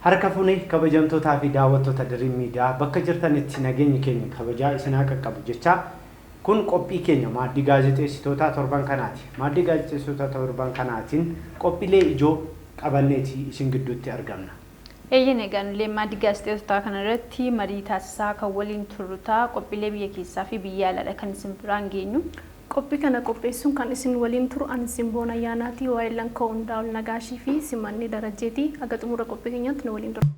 Harka fuunee kabajamtootaa fi daawwattoota Diriim Miidiyaa bakka jirtanitti nageenyi keenya kabajaa isin haa qaqqabu jecha kun qophii keenya Maaddii Gaazexeessitootaa torban kanaati. Maaddii Gaazexeessitootaa torban kanaatiin qophiilee ijoo qabanneeti isin gidduutti argamna. Eeyyeen eeganulee Maaddii Gaazexeessitootaa kanarratti marii taasisaa kan waliin turruutaa qophiilee biyya keessaa fi biyya alaadhaa kan isin biraan geenyu. Qophii kana qopheessuun kan isin waliin turu ani Simboon Ayyaanaati waa'ee lankoo hundaa'ul Nagaashii fi Simanni Darajeeti aga xumura qophii keenyaatti nu waliin turu.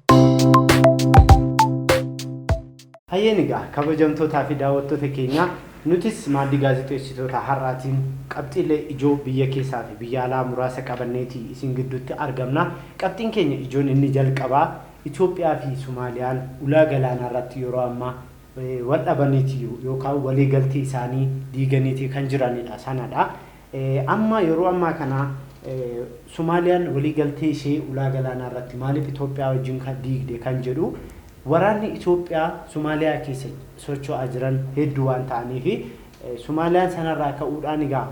Hayyeen egaa kabajamtootaa fi daawwattoota keenya nutis Maaddii Gaazexeessitootaa har'aatiin qabxiilee ijoo biyya keessaa fi biyya alaa muraasa qabanneeti isin gidduutti argamna. Qabxiin keenya ijoon inni jalqabaa Itoophiyaa fi Somaaliyaan ulaa galaanaa irratti yeroo ammaa waldhabaniiti yookaan waliigaltee isaanii diiganiiti kan jiranidha sanadha. Amma yeroo ammaa kana Somaaliyaan waliigaltee ishee ulaa galaanaa irratti maaliif Itoophiyaa wajjin kan diigde kan jedhu waraanni Itoophiyaa Somaaliyaa keessa socho'aa jiran hedduu waan ta'aniif Somaaliyaan sanarraa ka'uudhaan egaa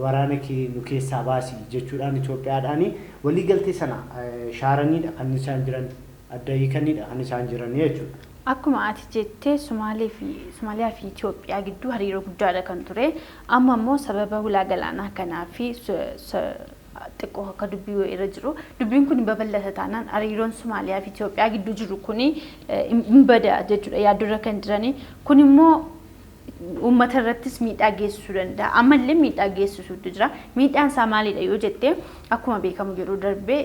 waraana kee nu keessaa baasii jechuudhaan Itoophiyaadhaan waliigaltee sana shaaranidha kan isaan jiran adda hiikanidha kan isaan jiran jechuudha. Akkuma ati jettee Somaaliyaa fi Itoophiyaa gidduu hariiroo guddaadha kan ture. Amma immoo sababa ulaa galaanaa kanaa fi xiqqoo akka dubbii irra jiru. Dubbiin kun babal'ata taanaan hariiroon Somaaliyaa fi Itoophiyaa gidduu jiru kuni hin bada jechuudha yaadurra kan jirani. Kun immoo uummata irrattis miidhaa geessisuu danda'a. Ammallee miidhaa geessisuutu jira. Miidhaan isaa maalidha yoo jettee akkuma beekamu yeroo darbee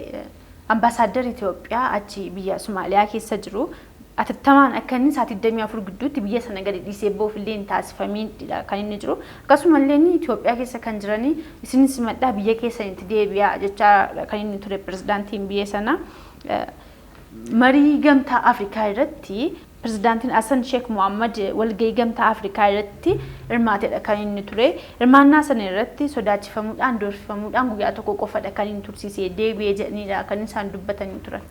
ambaasaaddarri Itoophiyaa achi biyya Somaaliyaa keessa jiru. Atattamaan akka inni sa'aatii 24 gidduutti biyya sana gadi dhiisee boofillee hin taasifamiidha kan inni jiru. Akkasumallee Itoophiyaa keessa kan jiranii isinis maddaa biyya keessanitti deebi'aa jechaa kan inni ture pirezidaantiin biyya sana. Marii gamtaa Afrikaa irratti pirezidaantiin Hassan Sheikh Mohammad walgahii gamtaa Afrikaa irratti hirmaateedha kan inni ture. Hirmaannaa sana irratti sodaachifamuudhaan doorsifamuudhaan guyyaa tokko qofadha kan inni tursiisee deebi'ee jedhanidha kan isaan dubbatanii turan.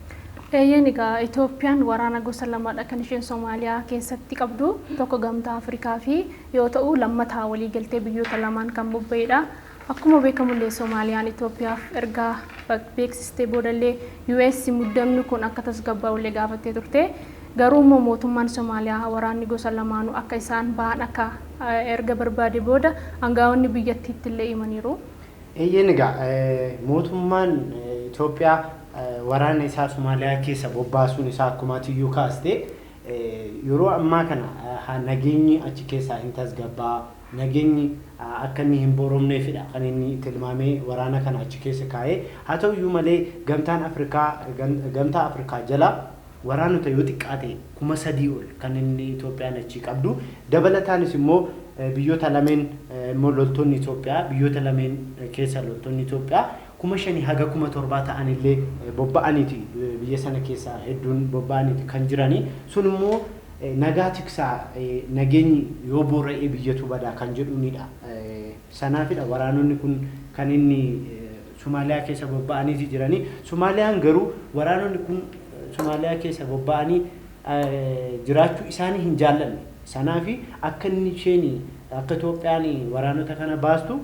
Eeyyeen egaa Itoophiyaan waraana gosa lamadha kan isheen Somaaliyaa keessatti qabdu. Tokko gamtaa Afrikaa fi yoo ta'u lammataa waliigaltee biyyoota lamaan kan bobba'edha. Akkuma beekamullee Somaaliyaan Itoophiyaaf ergaa beeksistee boodallee US muddamni kun akka tasgabbaa'ullee gaafattee turte. Garuu immoo mootummaan Somaaliyaa waraanni gosa lamaanuu akka isaan ba'an akka erga barbaade booda aangaa'onni biyyattiitti illee himaniiru. Eeyyeen egaa mootummaan Itoophiyaa waraana isaa Somaaliyaa keessa bobbaasuun isaa akkuma tiyyuu kaaste yeroo ammaa kana nageenyi achi keessaa hin tasgabbaa nageenyi akka inni hin boromneefidha kan inni tilmaamee waraana kana achi keessa kaa'ee haa ta'uyyuu malee gamtaa Afrikaa jala waraanota yoo xiqqaate 3,000 ol kan inni Itoophiyaan achi qabdu dabalataanis immoo biyyoota lameen immoo loltoonni Itoophiyaa biyyoota lameen keessa loltoonni Itoophiyaa 5,000 haga 7,000 ta'anillee bobba'aniiti biyya sana keessa hedduun bobba'aniiti kan jiranii sun immoo nagaa tiksaa nageenyi yoo boora'ee biyyatu badaa kan jedhunidha. Sanaafidha waraanonni kun kan inni Somaaliyaa keessa bobba'aniiti jiranii. Somaaliyaan garuu waraanonni kun Somaaliyaa keessa bobba'anii jiraachuu isaanii hin jaallanne. Sanaafi akka inni isheen akka Itoophiyaan waraanota kana baastu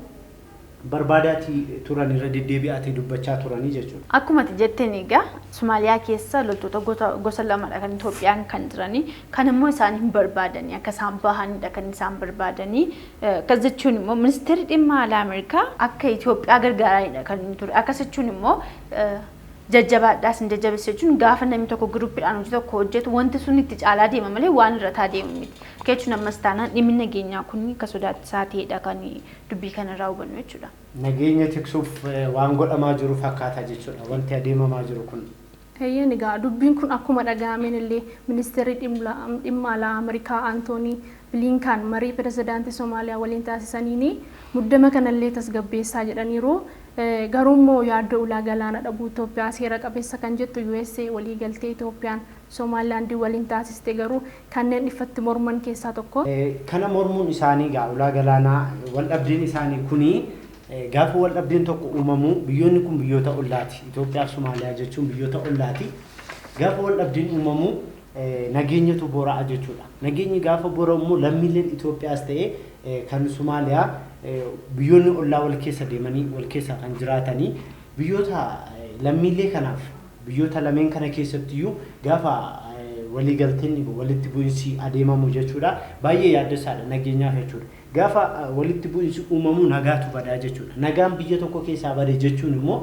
barbaadaati turan irra deddeebi'aatee dubbachaa turanii jechuudha. Akkuma jetteen egaa Somaaliyaa keessa loltoota gosa lamadha kan Itoophiyaan kan jiranii kan immoo isaan hin barbaadanii akka isaan bahanidha kan isaan barbaadanii. Akkas jechuun immoo ministeerri dhimma alaa Ameerikaa akka Itoophiyaa gargaaranidha kan inni ture. Akkas jechuun immoo jajjabaadhaas hin jajjabeessa jechuun gaafa namni tokko giruuppiidhaan hojii tokko hojjetu wanti sun itti caalaa deema malee waan irra taa deemu miti. Jechuun ammas taanaan dhimmi nageenyaa kun akka sodaachisaa ta'edha kan dubbii kanarraa hubannu jechuudha. Nageenya tiksuuf waan godhamaa jiru fakkaata jechuudha wanti adeemamaa jiru kun. Eeyyeen egaa dubbiin kun akkuma dhaga'ameen illee ministeerri dhimma alaa Ameerikaa Antoonii Bilinkaan marii pirezidaantii Somaaliyaa waliin taasisaniini muddama kanallee tasgabbeessaa jedhaniiru. Garuu immoo yaaddoo ulaa galaana dhabuu Itoophiyaa seera qabeessa kan jettu USA waliigaltee Itoophiyaan Somaalilaandii waliin taasiste garuu kanneen ifatti morman keessaa tokko. Kana mormuun isaanii gaa ulaa galaanaa waldhabdeen isaanii kuni gaafa waldhabdeen tokko uumamu biyyoonni kun biyyoota ollaati. Itoophiyaa fi Somaaliyaa jechuun biyyoota ollaati. Gaafa waldhabdeen uumamu nageenyatu bora'a jechuudha. Nageenyi gaafa bora'u immoo lammiileen Itoophiyaas ta'ee kan Somaaliyaa biyyoonni ollaa wal keessa deemanii wal keessa kan jiraatanii biyyoota lammiilee kanaaf biyyoota lameen kana keessattiyyuu gaafa waliigalteen walitti bu'iinsi adeemamu jechuudha baay'ee yaaddessaadha nageenyaaf jechuudha gaafa walitti bu'iinsi uumamu nagaatu badaa jechuudha nagaan biyya tokko keessaa bade jechuun immoo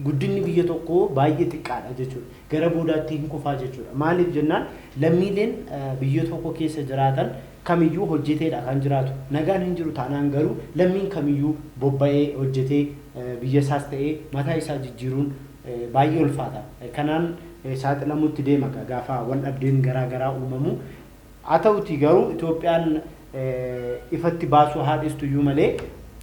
guddinni biyya tokko baay'ee xiqqaadha jechuudha gara boodaatti hin kufaa jechuudha maaliif jennaan lammiileen biyya tokko keessa jiraatan kamiyyuu hojjeteedha kan jiraatu nagaan hin jiru taanaan garuu lammiin kamiyyuu bobba'ee hojjetee biyya isaas ta'ee mataa isaa jijjiiruun baay'ee ulfaata kanaan saaxilamutti deema gaafa wal dhabdeen garaa garaa uumamu haa ta'uti garuu Itoophiyaan ifatti baasuu haadhistu iyyuu malee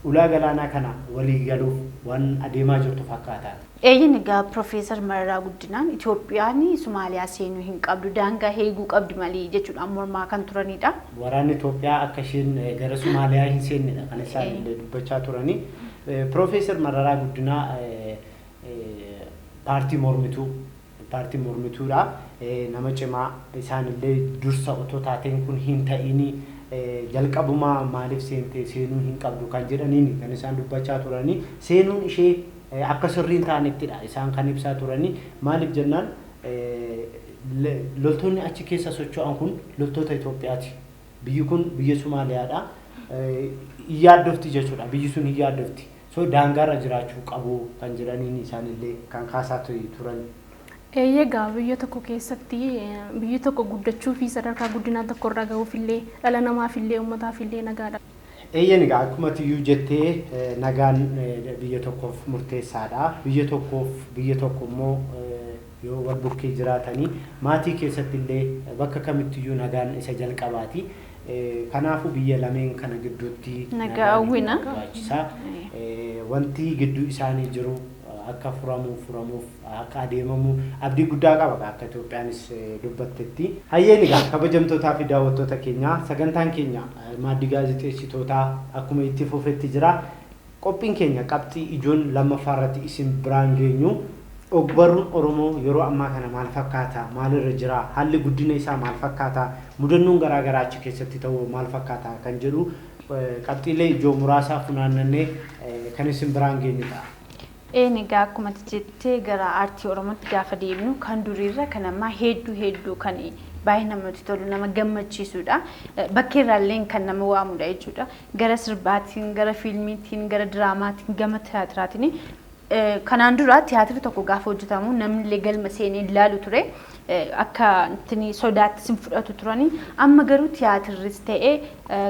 ulaa galaanaa kana walii galuuf waan adeemaa jirtu fakkaata. Eeyyin egaa Profeesar Mararaa Guddinaan Itoophiyaan Somaaliyaa seenuu hin qabdu daangaa eeguu qabdi malee jechuudhaan mormaa kan turanidha. Waraanni Itoophiyaa akka isheen gara Somaaliyaa hin seennedha kan isaan dubbachaa turani. Profeesar Mararaa Guddinaa paartii mormituudha nama cimaa isaanillee dursa otoo taateen kun hin ta'ini jalqabumaa maaliif seenuu hin qabdu kan jedhaniini kan isaan dubbachaa turani seenuun ishee akka sirriin taanettidha isaan kan ibsaa turani maaliif jennaan loltoonni achi keessa socho'an kun loltoota Itoophiyaati biyyi kun biyya Somaaliyaadha yaaddofti jechuudha biyyi sun yaaddofti so daangaarra jiraachuu qabu kan jedhaniini isaanillee kan kaasaa turan. Eeyyega biyya tokko keessatti biyyi tokko guddachuu fi sadarkaa guddinaa tokko irra gahuufillee dhala namaafillee uummataafillee nagaadha. Eeyyen egaa akkuma tiyyuu jettee nagaan biyya tokkoof murteessaadha. Biyya tokko immoo yoo wal bukkee jiraatanii maatii keessatti illee bakka kamittiyyuu nagaan isa jalqabaati. Kanaafuu biyya lameen kana gidduutti nagaa hawwina. Wanti gidduu isaanii jiru akka furamuuf akka adeemamu abdii guddaa qaba akka Itoophiyaanis dubbattetti. Hayyeen egaa kabajamtootaa fi daawwattoota keenya sagantaan keenya maaddii gaazexeessitootaa akkuma itti fufetti jira. Qophiin keenya qabxii ijoon lammaffaa irratti isin biraan geenyu ogbarruun Oromoo yeroo ammaa kana maal fakkaata maalirra jira haalli guddina isaa maal fakkaata mudannoon garaa garaa achi keessatti ta'u maal fakkaata kan jedhu qabxiilee ijoo muraasaa funaannannee kan isin biraan geenyudha. Egaa akkuma jettee gara aartii Oromootti gaafa deemnu kan duriirra kan ammaa hedduu kan baay'ee namatti tolu nama gammachiisudha. Bakkeerraallee kan nama waamudha jechuudha. Gara sirbaatiin, gara fiilmiitiin, gara diraamaatiin, gama tiyaatiraatiin kanaan dura tiyaatirri tokko gaafa hojjetamu namni illee galma seenee ilaalu ture. Akka tini sodaatti sin fudhatu turani. Amma garuu tiyaatirris ta'ee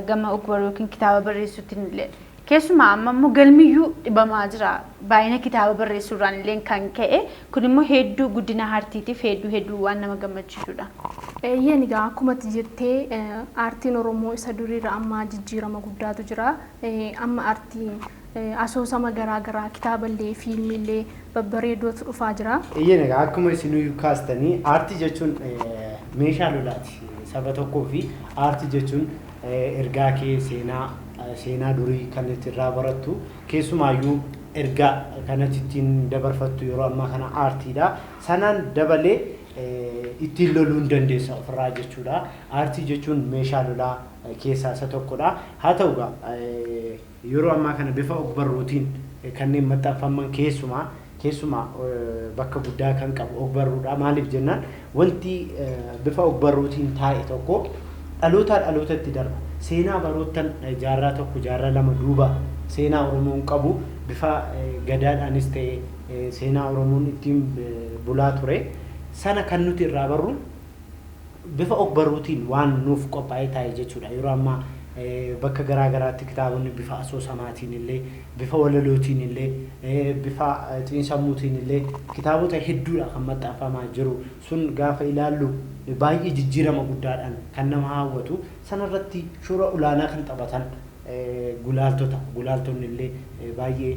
gama ogbarruu yookiin kitaaba barreessuutiin illee keessumaa amma immoo galmiyyuu dhibamaa jira baay'ina kitaaba barreessuurraan illee kan ka'e kun immoo hedduu guddina aartiitiif hedduu waan nama gammachiisudha. Eeyyeen egaa akkuma jettee aartiin Oromoo isa duriirra amma jijjiirama guddaatu jira. Amma aartiin asoosama garaa garaa kitaaballee fiilmiillee babbareedootu dhufaa jira. Eeyyeen egaa akkuma isin kaastanii aartii jechuun meeshaa lolaati saba tokkoo fi aartii jechuun ergaa kee seenaa durii kan irraa barattu keessumaayyuu ergaa kanatti ittiin dabarfattu yeroo ammaa kana aartiidha sanaan dabalee ittiin loluu hin dandeessa ofirraa jechuudha aartii jechuun meeshaa lolaa keessaa isa tokkodha haa ta'u yeroo ammaa kana bifa ogbarruutiin kanneen maxxanfaman keessumaa bakka guddaa kan qabu ogbarruudha maaliif jennaan wanti bifa ogbarruutiin taa'e tokko dhalootatti darba seenaa baroottan jaarraa tokko jaarraa lama duuba seenaa Oromoon qabu bifa gadaadhaanis ta'e seenaa Oromoon ittiin bulaa ture sana kan nuti irraa barru bifa ogbarruutiin waan nuuf qophaa'ee taa'e jechuudha yeroo ammaa bakka garaa garaatti kitaabonni bifa asoosamaatiin illee bifa walalootiin illee bifa xiinsammuutiin illee kitaabota hedduudha kan maxxanfamaa jiru sun gaafa ilaallu baay'ee jijjiirama guddaadhaan kan nama hawwatu sanarratti shoora olaanaa kan taphatan gulaaltonni illee baay'ee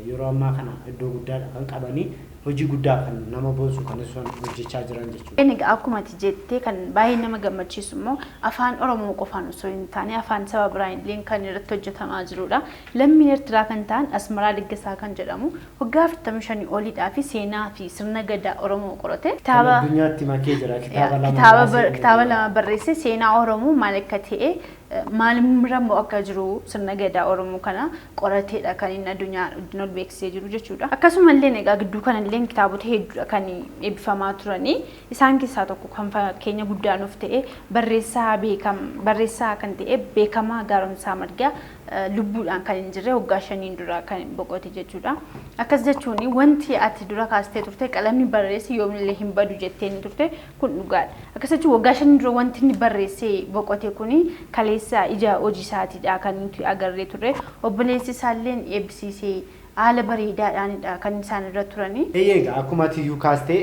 yeroo ammaa kana iddoo guddaadha kan qabanii hojii guddaa kan nama boonsu kan isaan hojjechaa jiran jechuudha. Egaa akkuma jettee kan baay'ee nama gammachiisu immoo afaan Oromoo qofaan osoo hin taane afaan saba biraan illee kan irratti hojjetamaa jirudha. Lammiin Eertiraa kan ta'an Asmaraa Diggasaa kan jedhamu waggaa 45 oliidhaa fi seenaa fi sirna gadaa Oromoo qorate addunyaatti makee jira kitaaba lama barreesse seenaa Oromoo maal akka ta'e maalirra immoo akka jiru sirna gadaa Oromoo kana qorateedha kan inni addunyaa wajjin ol beeksisee jiru jechuudha. Akkasumallee egaa gidduu kanallee kitaabota hedduudha kan eebbifamaa turanii isaan keessaa tokko kan fakkeenya guddaa nuuf ta'e barreessaa kan ta'e beekamaa Gaaromsaa Margaa lubbuudhaan kan hin jirre waggaa 5 dura kan boqote jechuudha. Akkas jechuun wanti ati dura kaastee turte qalamni barreesse yoomillee hin badu jettee ni turte kun dhugaadha. Akkas jechuun waggaa 5 dura wanti inni barreessee boqote kuni kaleessa ija hojii isaatiidha kan nuti agarree turre. Obboleessi isaalleen eebbisiisee haala bareedaadhaanidha kan isaan irra turanii. Eeyyega akkuma tiyyuu kaastee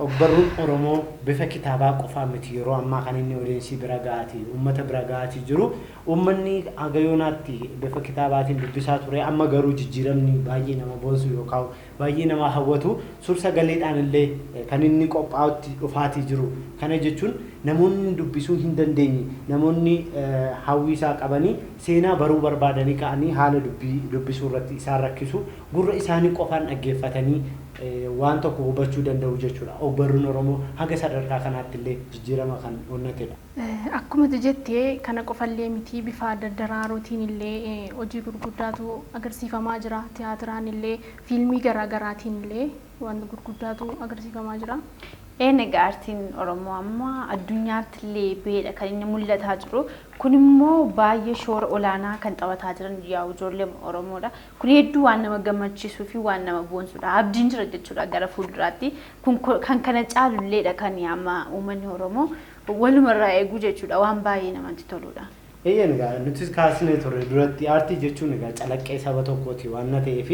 ogbarruun Oromoo bifa kitaabaa qofaa miti yeroo ammaa kan inni odeessii bira ga'aati uummata bira ga'aati jiru. Uummanni haga yoonaatti bifa kitaabaatiin dubbisaa ture amma garuu jijjiiramni baay'ee nama boonsu yookaan baay'ee nama hawwatu suur-sagaleedhaan illee kan inni qophaa'utti dhufaatii jiru. Kana jechuun namoonni dubbisuu hin dandeenye namoonni hawwiisaa qabanii seenaa baruu barbaadanii ka'anii haala dubbisuu irratti isaan rakkisu gurra isaanii qofaan dhaggeeffatanii waan tokko hubachuu danda'u jechuudha. Ogbarruun Oromoo haga sadarkaa kanaatti illee jijjiirama kan onnatedha. Akkuma jettee kana qofallee miti bifa dardaraarotiin illee hojii gurguddaatu agarsiifamaa jira. Tiyaatiraan illee fiilmii garaagaraatiin illee waan gurguddaatu agarsiifamaa jira. Egaa aartiin Oromoo amma addunyaatti illee beedha kan inni mul'ataa jiru. Kun immoo baay'ee shoora olaanaa kan taphataa jiran yaa'u ijoollee Oromoodha. Kun hedduu waan nama gammachiisuu fi waan nama boonsudha. Abdiin jira jechuudha gara fuulduraatti. Kun kan kana caalulleedha kan amma uummanni Oromoo walumarraa eeguu jechuudha waan baay'ee namatti toludha. Egaa nutis kaasnee turre duratti aartii jechuun egaa calaqqee saba tokkooti waan ta'eef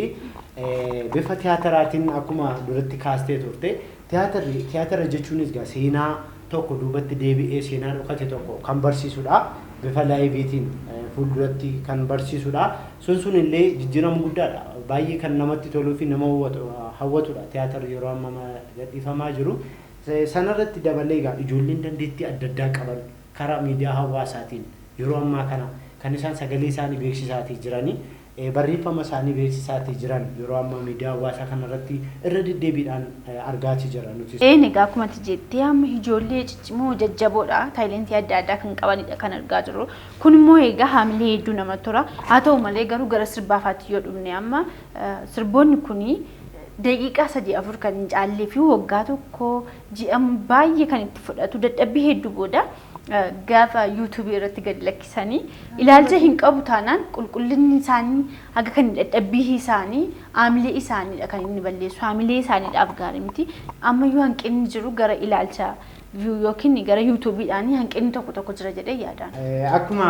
bifa tiyaatiraatiin akkuma duratti kaastee turte tiyaatira jechuunis egaa seenaa tokko duubatti deebi'ee seenaa dhokate tokko kan barsiisudha. Bifa laayiviitiin fuulduratti kan barsiisudha. Sun illee jijjiirama guddaadha. Baay'ee kan namatti toluu fi nama hawwatudha. Tiyaatirri yeroo ammaa gadhiifamaa jiru. Sanarratti dabalee egaa ijoolleen dandeettii adda addaa qaban karaa miidiyaa hawaasaatiin yeroo ammaa kana kan isaan sagalee isaanii beeksisaatii jiranii barreeffama isaanii beeksisaatii jiran yeroo ammaa miidiyaa hawaasaa kanarratti irra deddeebiidhaan argaatii jira nuti. Egaa akkuma jettee amma ijoollee ciccimoo jajjaboodha taayilentii adda addaa kan qabanidha kan argaa jirru. Kun immoo egaa haamilee hedduu namatti tola. Haa ta'u malee garuu gara sirbaafaatti yoo dhufne amma sirboonni kuni daqiiqaa 3-4 kan hin caallee fi waggaa tokko ji'a baay'ee kan itti fudhatu dadhabbii hedduu booda gaafa YouTube irratti gad lakkisanii ilaalcha hin qabu taanaan qulqullinni isaanii haga kan dadhabbii isaanii haamilee isaaniidha kan inni balleessu haamilee isaaniidhaaf gaarii miti ammayyuu hanqinni jiru gara ilaalcha yookiin gara YouTube'dhaan hanqinni tokko jira jedhee yaadaan. Akkuma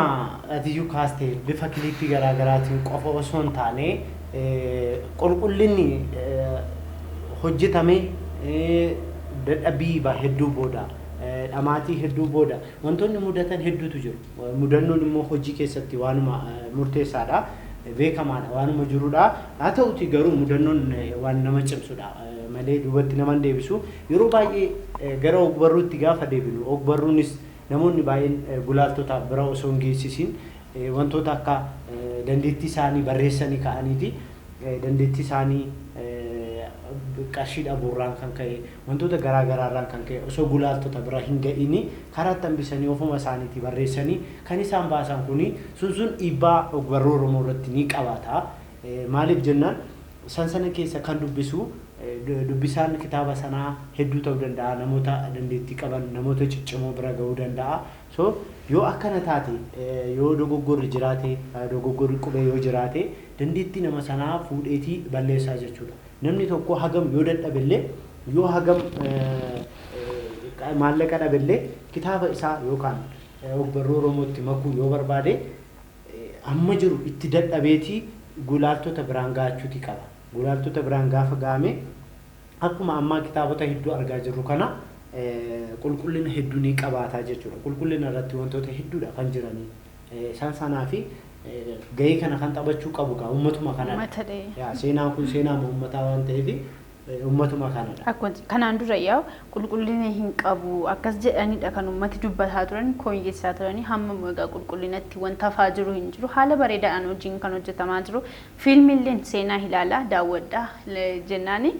atiyyuu kaastee bifa kiliippii garaagaraatiin qofa osoo hin taane qulqullinni hojjetamee dadhabbii hedduu booda dhamaatii hedduu booda wantoonni mudatan hedduutu jiru. Mudannoon immoo hojii keessatti waanuma murteessaadha. Beekamaadha waanuma jirudha. Haa ta'uti garuu mudannoon waan nama cimsudha. Malee duubatti nama deebisu yeroo baay'ee gara ogbarruutti gaafa deebinu ogbarruunis namoonni baay'een gulaaltota bira osoo hin geessisiin wantoota akka dandeettii isaanii barreessanii ka'aniiti dandeettii isaanii qarshii dhabuurraan kan ka'e wantoota garaagaraarraan kan ka'e osoo gulaaltota bira hin ga'ini karaa tambisanii ofuma isaaniitti barreessanii kan isaan baasan kuni sun dhiibbaa ogbarruu Oromoo irratti ni qabaata. Maaliif jennaan sana keessa kan dubbisu dubbisaan kitaaba sanaa hedduu ta'uu danda'a namoota dandeettii qaban namoota ciccimoo bira ga'uu danda'a. So yoo akkana taate yoo dogoggorri jiraate dogoggorri qubee yoo jiraate dandeettii nama sanaa fuudheetii balleessaa jechuudha. Namni tokko hagam yoo dadhabillee yoo hagam maallaqa dhabillee kitaaba isaa yookaan ogbarruu Oromootti makuu yoo barbaade amma jiru itti dadhabeetii gulaaltota biraan ga'achuuti qaba. Gulaaltota biraan gaafa ga'ame akkuma ammaa kitaabota hedduu argaa jirru kana qulqullina hedduu ni qabaata jechuudha. Qulqullina irratti wantoota hedduudha kan jiranii. Isaan sanaa fi gahee kana kan taphachuu qabu gaa uummatuma kana. Seenaan kun seenaa uummataa waan ta'eef uummatuma kanadha. Akkuma kanaan dura yaa'u qulqullina hin qabu akkas jedhanidha kan uummati dubbataa turan kooyyeessaa turanii hamma egaa qulqullinatti wanta hafaa jiru hin jiru haala bareedaadhaan hojiin kan hojjetamaa jiru fiilmiilleen seenaa ilaalaa daawwadhaa jennaani.